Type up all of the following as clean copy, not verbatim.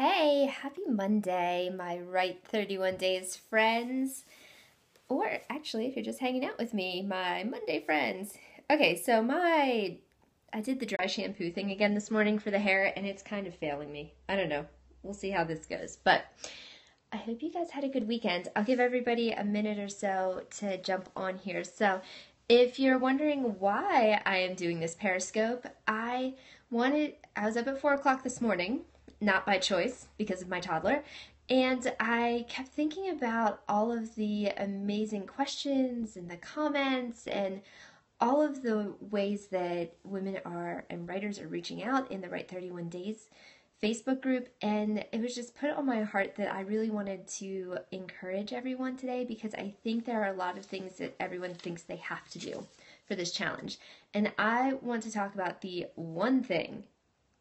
Hey, happy Monday, my Right 31 Days friends. Or actually, if you're just hanging out with me, my Monday friends. Okay, I did the dry shampoo thing again this morning for the hair, and it's kind of failing me. I don't know. We'll see how this goes. But I hope you guys had a good weekend. I'll give everybody a minute or so to jump on here. So, if you're wondering why I am doing this Periscope, I was up at 4 o'clock this morning, not by choice because of my toddler, and I kept thinking about all of the amazing questions and the comments and all of the ways that women are and writers are reaching out in the Right 31 Days Facebook group, and it was just put on my heart that I really wanted to encourage everyone today because I think there are a lot of things that everyone thinks they have to do for this challenge. And I want to talk about the one thing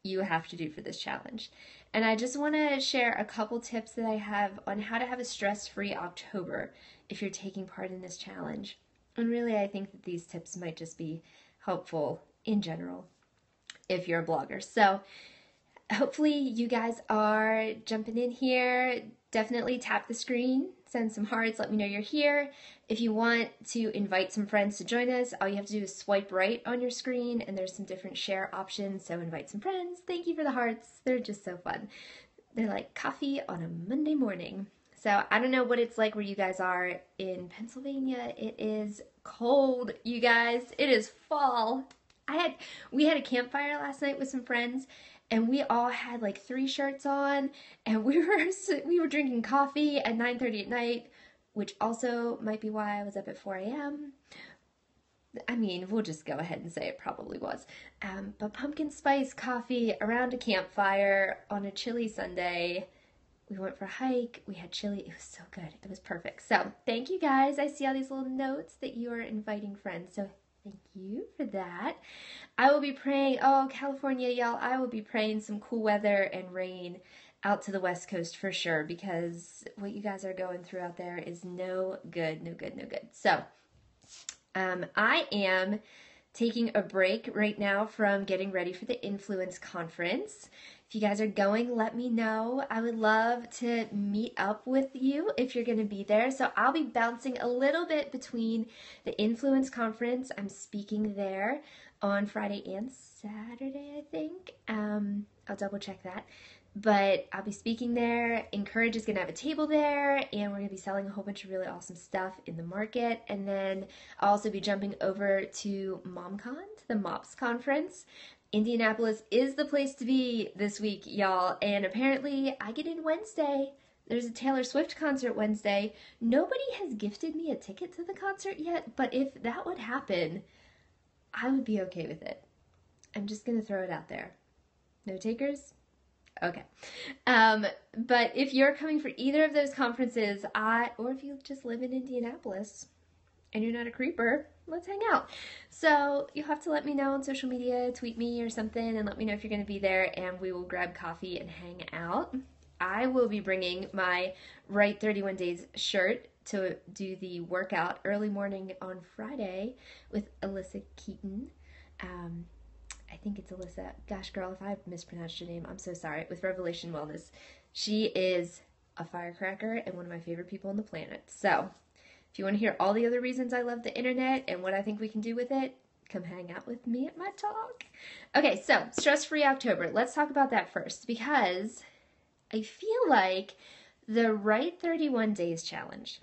you have to do for this challenge. And I just want to share a couple tips that I have on how to have a stress-free October if you're taking part in this challenge. And really, I think that these tips might just be helpful in general if you're a blogger. So hopefully you guys are jumping in here. Definitely tap the screen, send some hearts, let me know you're here. If you want to invite some friends to join us, all you have to do is swipe right on your screen and there's some different share options. So invite some friends. Thank you for the hearts. They're just so fun. They're like coffee on a Monday morning. So I don't know what it's like where you guys are in Pennsylvania. It is cold, you guys. It is fall. We had a campfire last night with some friends and we all had like 3 shirts on and we were drinking coffee at 9:30 at night, which also might be why I was up at 4 a.m. I mean, we'll just go ahead and say it probably was. But pumpkin spice coffee around a campfire on a chilly Sunday. We went for a hike. We had chili. It was so good. It was perfect. So thank you guys. I see all these little notes that you are inviting friends. So thank you for that. I will be praying, oh, California, y'all, I will be praying some cool weather and rain out to the West Coast for sure because what you guys are going through out there is no good, no good, no good. So I am taking a break right now from getting ready for the Influence Conference. If you guys are going, let me know. I would love to meet up with you if you're going to be there. So I'll be bouncing a little bit between the Influence Conference. I'm speaking there on Friday and Saturday, I think. I'll double check that. But I'll be speaking there. Encourage is going to have a table there, and we're going to be selling a whole bunch of really awesome stuff in the market. And then I'll also be jumping over to MomCon, to the MOPS conference. Indianapolis is the place to be this week, y'all. And apparently, I get in Wednesday. There's a Taylor Swift concert Wednesday. Nobody has gifted me a ticket to the concert yet, but if that would happen, I would be okay with it. I'm just going to throw it out there. No takers? Okay. But if you're coming for either of those conferences, or if you just live in Indianapolis and you're not a creeper, let's hang out. So you'll have to let me know on social media, tweet me or something, and let me know if you're going to be there, and we will grab coffee and hang out. I will be bringing my Right 31 Days shirt to do the workout early morning on Friday with Alyssa Keaton. I think it's Alyssa. Gosh, girl, if I mispronounced your name, I'm so sorry. With Revelation Wellness. She is a firecracker and one of my favorite people on the planet. So, if you want to hear all the other reasons I love the internet and what I think we can do with it, come hang out with me at my talk. Okay, so stress-free October. Let's talk about that first because I feel like the Right 31 Days challenge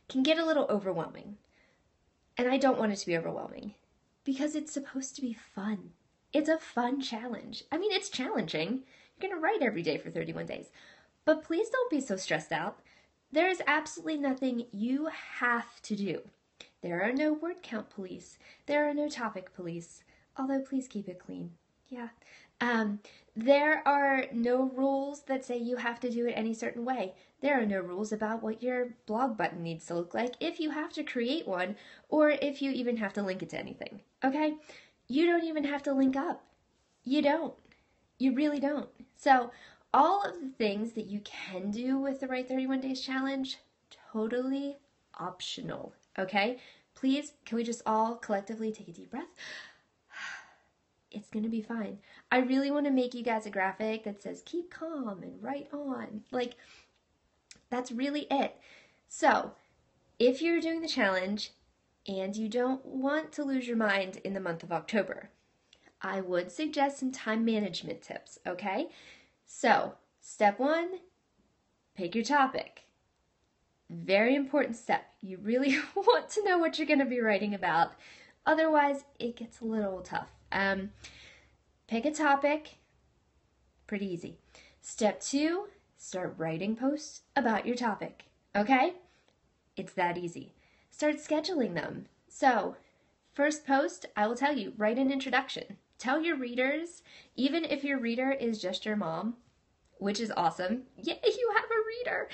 can get a little overwhelming. And I don't want it to be overwhelming because it's supposed to be fun. It's a fun challenge. I mean, it's challenging. You're going to write every day for 31 days. But please don't be so stressed out. There is absolutely nothing you have to do. There are no word count police. There are no topic police. Although, please keep it clean. Yeah. There are no rules that say you have to do it any certain way. There are no rules about what your blog button needs to look like if you have to create one or if you even have to link it to anything. Okay? You don't even have to link up. You don't. You really don't. So all of the things that you can do with the Right 31 Days Challenge, totally optional. Okay? Please, can we just all collectively take a deep breath? It's going to be fine. I really want to make you guys a graphic that says keep calm and write on. Like, that's really it. So if you're doing the challenge and you don't want to lose your mind in the month of October, I would suggest some time management tips, okay? So, step one, pick your topic. Very important step. You really want to know what you're going to be writing about. Otherwise, it gets a little tough. Pick a topic. Pretty easy. Step two, start writing posts about your topic. Okay? It's that easy. Start scheduling them. So, first post, I will tell you, write an introduction. Tell your readers, even if your reader is just your mom, which is awesome. Yeah, you have a reader.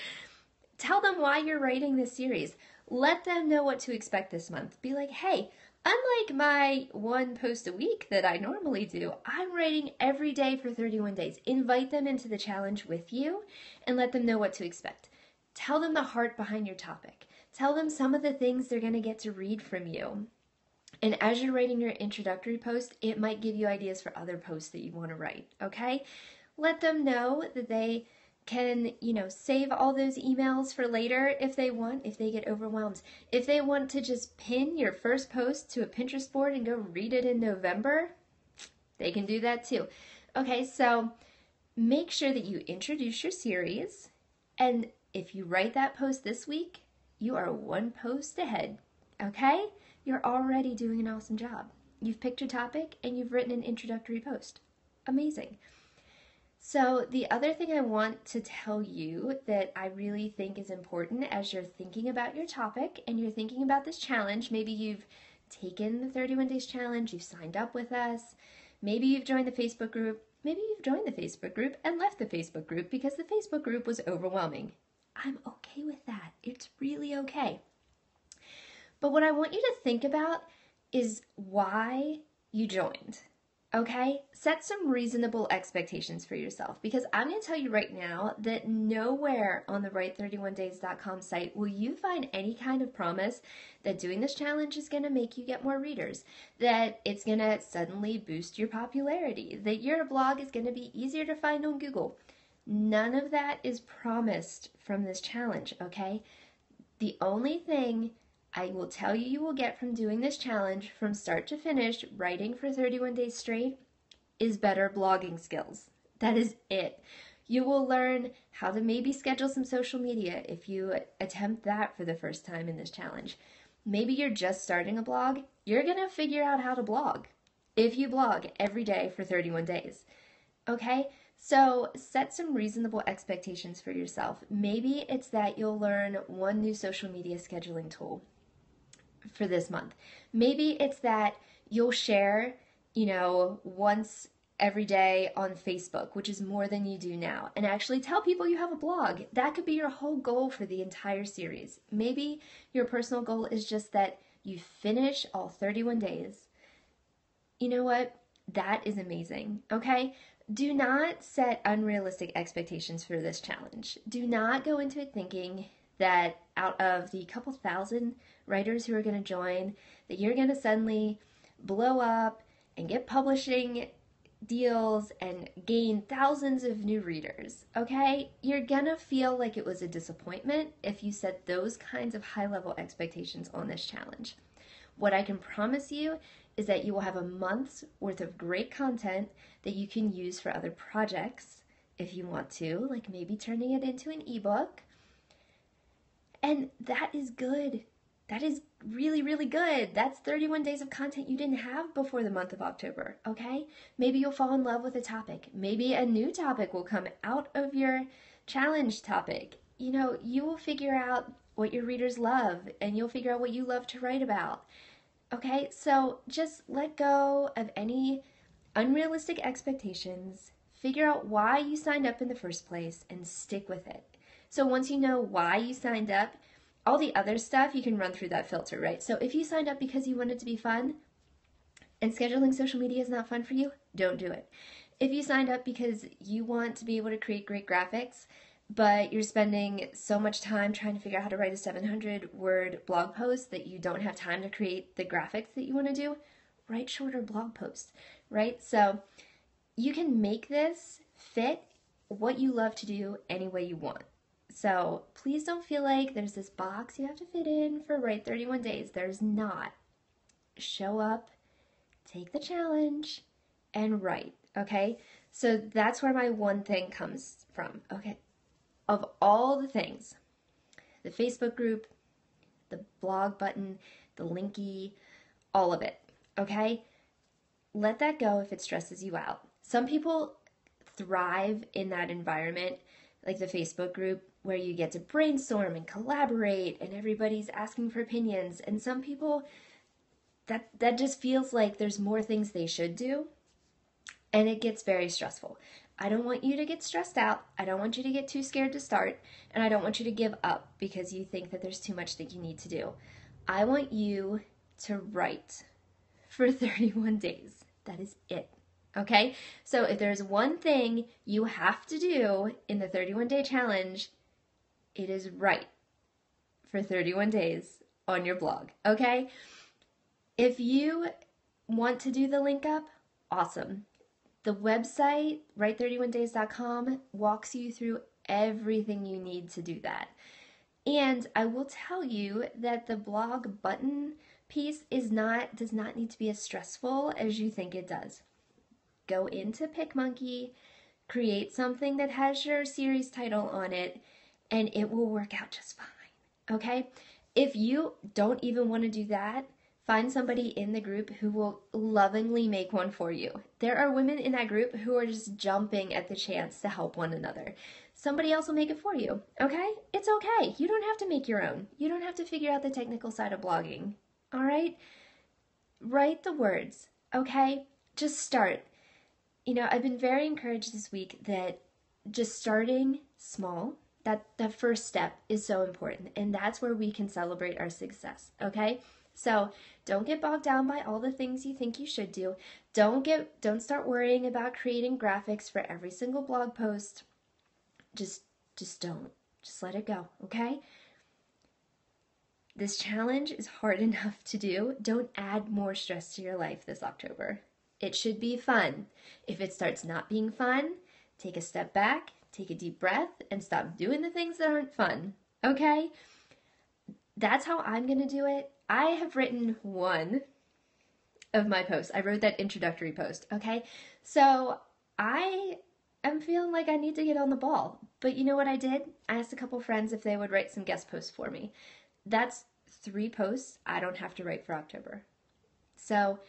Tell them why you're writing this series. Let them know what to expect this month. Be like, hey, unlike my one post a week that I normally do, I'm writing every day for 31 days. Invite them into the challenge with you and let them know what to expect. Tell them the heart behind your topic. Tell them some of the things they're going to get to read from you. And as you're writing your introductory post, it might give you ideas for other posts that you want to write, okay? Let them know that they can, save all those emails for later if they want, if they get overwhelmed. If they want to just pin your first post to a Pinterest board and go read it in November, they can do that too. Okay, so make sure that you introduce your series, and if you write that post this week, you are one post ahead, okay? You're already doing an awesome job. You've picked your topic and you've written an introductory post. Amazing. So the other thing I want to tell you that I really think is important as you're thinking about your topic and you're thinking about this challenge, maybe you've taken the 31 Days Challenge, you've signed up with us, maybe you've joined the Facebook group, maybe you've joined the Facebook group and left the Facebook group because the Facebook group was overwhelming. I'm okay with that. It's really okay. But what I want you to think about is why you joined, okay? Set some reasonable expectations for yourself, because I'm going to tell you right now that nowhere on the write31days.com site will you find any kind of promise that doing this challenge is going to make you get more readers, that it's going to suddenly boost your popularity, that your blog is going to be easier to find on Google. None of that is promised from this challenge, okay? The only thing I will tell you will get from doing this challenge from start to finish, writing for 31 days straight, is better blogging skills. That is it. You will learn how to maybe schedule some social media if you attempt that for the first time in this challenge. Maybe you're just starting a blog. You're going to figure out how to blog if you blog every day for 31 days. Okay? So set some reasonable expectations for yourself. Maybe it's that you'll learn one new social media scheduling tool for this month. Maybe it's that you'll share, once every day on Facebook, which is more than you do now, and actually tell people you have a blog. That could be your whole goal for the entire series. Maybe your personal goal is just that you finish all 31 days. You know what? That is amazing, okay? Do not set unrealistic expectations for this challenge. Do not go into it thinking that out of the couple thousand writers who are going to join, that you're going to suddenly blow up and get publishing deals and gain thousands of new readers, okay? You're going to feel like it was a disappointment if you set those kinds of high-level expectations on this challenge. What I can promise you is that you will have a month's worth of great content that you can use for other projects if you want to, like maybe turning it into an ebook. And that is good. That is really, really good. That's 31 days of content you didn't have before the month of October, okay? Maybe you'll fall in love with a topic. Maybe a new topic will come out of your challenge topic. You will figure out what your readers love, and you'll figure out what you love to write about. Okay, so just let go of any unrealistic expectations, figure out why you signed up in the first place, and stick with it. So once you know why you signed up, all the other stuff you can run through that filter, right? So if you signed up because you wanted to be fun and scheduling social media is not fun for you, don't do it. If you signed up because you want to be able to create great graphics, but you're spending so much time trying to figure out how to write a 700-word blog post that you don't have time to create the graphics that you want to do, write shorter blog posts, right? So you can make this fit what you love to do any way you want. So please don't feel like there's this box you have to fit in for Write 31 Days. There's not. Show up, take the challenge, and write, okay? So that's where my one thing comes from, okay? Of all the things, the Facebook group, the blog button, the linky, all of it, okay? Let that go if it stresses you out. Some people thrive in that environment, like the Facebook group, where you get to brainstorm and collaborate and everybody's asking for opinions. And some people, that just feels like there's more things they should do, and it gets very stressful. I don't want you to get stressed out. I don't want you to get too scared to start, and I don't want you to give up because you think that there's too much that you need to do. I want you to write for 31 days. That is it. Okay? So if there's one thing you have to do in the 31-day challenge, it is write for 31 days on your blog. Okay? If you want to do the link up, awesome. The website, write31days.com, walks you through everything you need to do that. And I will tell you that the blog button piece does not need to be as stressful as you think it does. Go into PicMonkey, create something that has your series title on it, and it will work out just fine, okay? If you don't even want to do that, find somebody in the group who will lovingly make one for you. There are women in that group who are just jumping at the chance to help one another. Somebody else will make it for you, okay? It's okay. You don't have to make your own. You don't have to figure out the technical side of blogging, all right? Write the words, okay? Just start. You know, I've been very encouraged this week that just starting small, that first step is so important, and that's where we can celebrate our success, okay? So don't get bogged down by all the things you think you should do. Don't start worrying about creating graphics for every single blog post. Just don't. Just let it go, okay? This challenge is hard enough to do. Don't add more stress to your life this October. It should be fun. If it starts not being fun, take a step back, take a deep breath, and stop doing the things that aren't fun, okay? That's how I'm going to do it. I have written one of my posts. I wrote that introductory post, okay? So I am feeling like I need to get on the ball. But you know what I did? I asked a couple friends if they would write some guest posts for me. That's 3 posts I don't have to write for October. So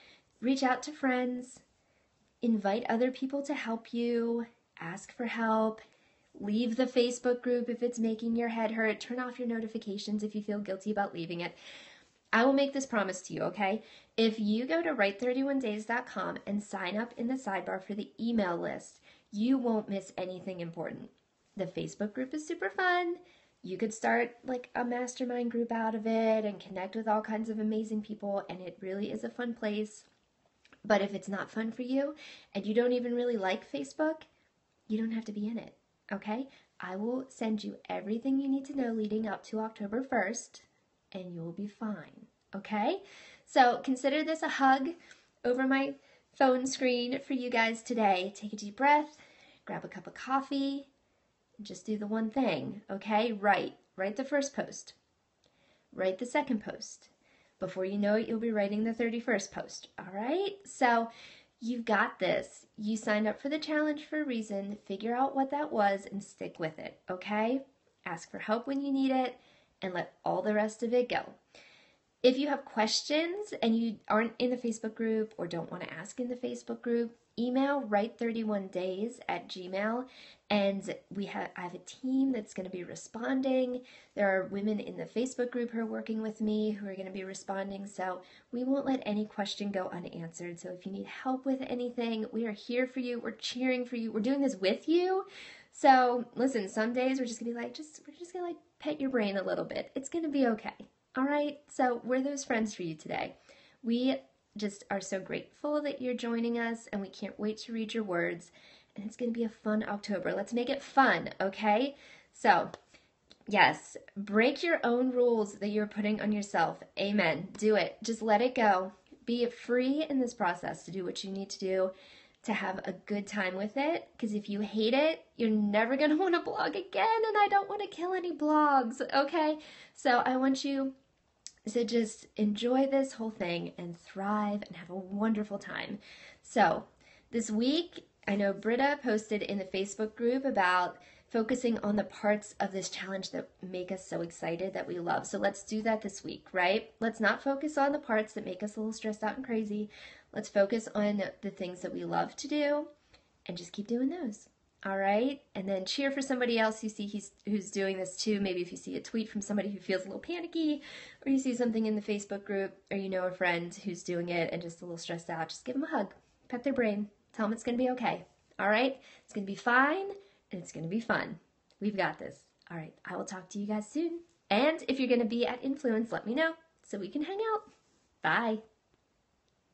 reach out to friends, invite other people to help you, ask for help, leave the Facebook group if it's making your head hurt, turn off your notifications if you feel guilty about leaving it. I will make this promise to you, okay? If you go to write31days.com and sign up in the sidebar for the email list, you won't miss anything important. The Facebook group is super fun. You could start like a mastermind group out of it and connect with all kinds of amazing people, and it really is a fun place. But if it's not fun for you and you don't even really like Facebook, you don't have to be in it, okay? I will send you everything you need to know leading up to October 1st, and you'll be fine, okay? So consider this a hug over my phone screen for you guys today. Take a deep breath, grab a cup of coffee, and just do the one thing, okay? Write the first post. Write the second post. Before you know it, you'll be writing the 31st post, all right? So you've got this. You signed up for the challenge for a reason. Figure out what that was and stick with it, okay? Ask for help when you need it, and let all the rest of it go. If you have questions and you aren't in the Facebook group or don't want to ask in the Facebook group, email write31days@gmail.com, and I have a team that's going to be responding. There are women in the Facebook group who are working with me who are going to be responding, so we won't let any question go unanswered. So if you need help with anything, we are here for you. We're cheering for you. We're doing this with you. So listen, some days we're just going to be like, we're just going to like pet your brain a little bit. It's going to be okay. All right? So we're those friends for you today. We just are so grateful that you're joining us, and we can't wait to read your words. And it's going to be a fun October. Let's make it fun, okay? So, yes, break your own rules that you're putting on yourself. Amen. Do it. Just let it go. Be free in this process to do what you need to do. to have a good time with it, because if you hate it, you're never going to want to blog again, and I don't want to kill any blogs, okay? So I want you to just enjoy this whole thing and thrive and have a wonderful time. So this week, I know Britta posted in the Facebook group about focusing on the parts of this challenge that make us so excited, that we love. So let's do that this week, right? Let's not focus on the parts that make us a little stressed out and crazy. Let's focus on the things that we love to do and just keep doing those. All right? And then cheer for somebody else you see who's doing this too. Maybe if you see a tweet from somebody who feels a little panicky, or you see something in the Facebook group, or you know a friend who's doing it and just a little stressed out, just give them a hug. Pet their brain. Tell them it's going to be okay. All right? It's going to be fine, and it's going to be fun. We've got this. All right. I will talk to you guys soon. And if you're going to be at Influence, let me know so we can hang out. Bye.